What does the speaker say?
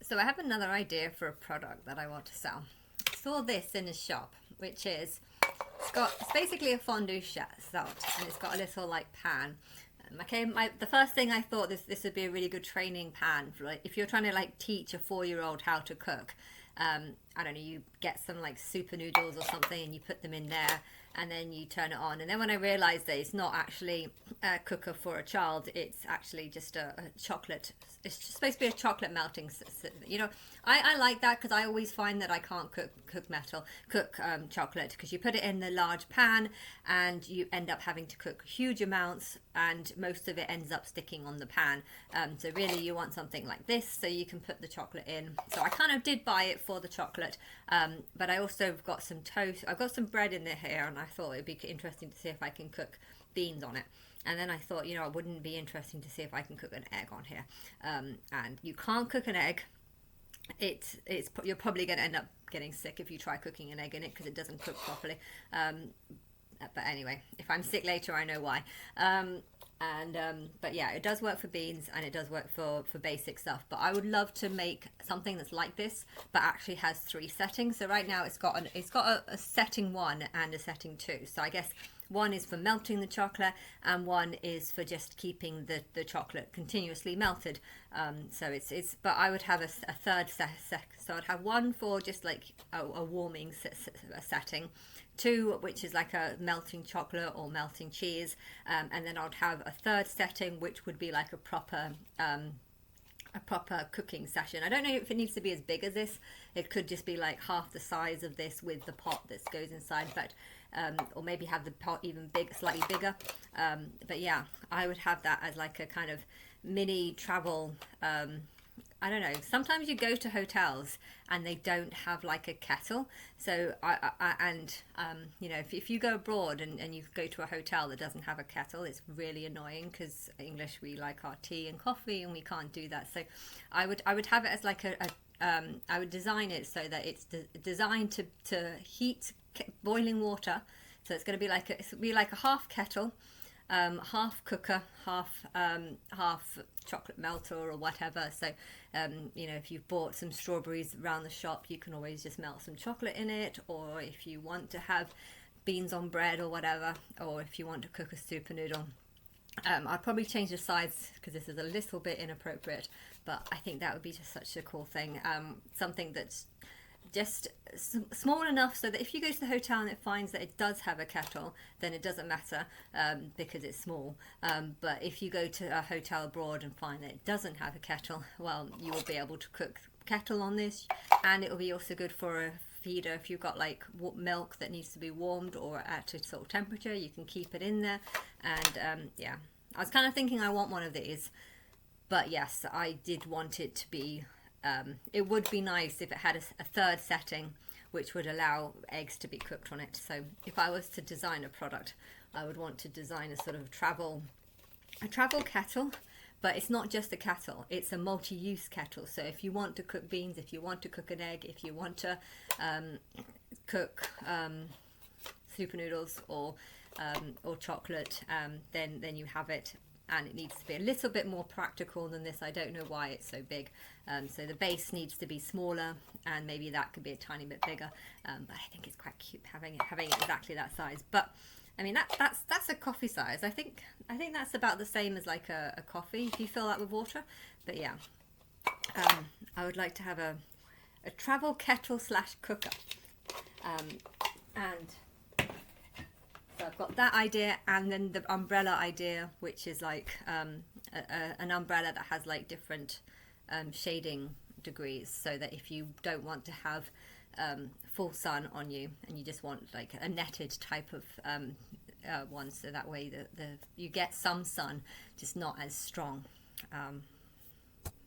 So I have another idea for a product that I want to sell. I saw this in a shop, which is it's basically a fondue salt, and it's got a little like pan. The first thing I thought this would be a really good training pan for, like, if you're trying to like teach a 4-year-old how to cook. I don't know, you get some like super noodles or something and you put them in there and then you turn it on. And then when I realized that it's not actually a cooker for a child, it's actually just a chocolate. It's just supposed to be a chocolate melting. You know, I like that because I always find that I can't cook chocolate, because you put it in the large pan and you end up having to cook huge amounts and most of it ends up sticking on the pan. So really you want something like this so you can put the chocolate in. So I kind of did buy it for the chocolate, but I also got some toast. I've got some bread in there here, and I thought it'd be interesting to see if I can cook beans on it. And then I thought, you know, it wouldn't be interesting to see if I can cook an egg on here. And you can't cook an egg. You're probably going to end up getting sick if you try cooking an egg in it, because it doesn't cook properly. But anyway, if I'm sick later, I know why. But yeah, it does work for beans and it does work for basic stuff. But I would love to make something that's like this, but actually has 3 settings. So right now it's got a setting 1 and a setting 2. So I guess 1 is for melting the chocolate and 1 is for just keeping the chocolate continuously melted. But I would have a third so I'd have 1 for just like a warming setting, 2 which is like a melting chocolate or melting cheese, and then I'd have a third setting which would be like a proper cooking session. I don't know if it needs to be as big as this. It could just be like half the size of this with the pot that goes inside, but or maybe have the pot even slightly bigger. But yeah, I would have that as like a kind of mini travel. I don't know. Sometimes you go to hotels and they don't have like a kettle. So you know, if you go abroad and you go to a hotel that doesn't have a kettle, it's really annoying, because English, we like our tea and coffee and we can't do that. So I would have it as like I would design it so that it's designed to heat boiling water. So it's going to be like a half kettle, half cooker, half chocolate melter or whatever. So you know, if you've bought some strawberries around the shop, you can always just melt some chocolate in it, or if you want to have beans on bread or whatever, or if you want to cook a super noodle. I'd probably change the size because this is a little bit inappropriate, but I think that would be just such a cool thing. Something that's just small enough so that if you go to the hotel and it finds that it does have a kettle, then it doesn't matter, because it's small. But if you go to a hotel abroad and find that it doesn't have a kettle, well, you will be able to cook kettle on this, and it will be also good for a feeder. If you've got like milk that needs to be warmed or at a sort of temperature, you can keep it in there. And yeah, I was kind of thinking I want one of these, but yes, I did want it to be it would be nice if it had a third setting which would allow eggs to be cooked on it. So if I was to design a product, I would want to design a sort of travel kettle. But it's not just a kettle, it's a multi-use kettle. So if you want to cook beans, if you want to cook an egg, if you want to cook super noodles or chocolate, then you have it. And it needs to be a little bit more practical than this. I don't know why it's so big. So the base needs to be smaller, and maybe that could be a tiny bit bigger. But I think it's quite cute having it exactly that size. But I mean, that's a coffee size. I think that's about the same as like a coffee if you fill that with water. But yeah, I would like to have a travel kettle / cooker, and so I've got that idea, and then the umbrella idea, which is like an umbrella that has like different shading degrees, so that if you don't want to have full sun on you and you just want like a netted type of one, so that way you get some sun, just not as strong.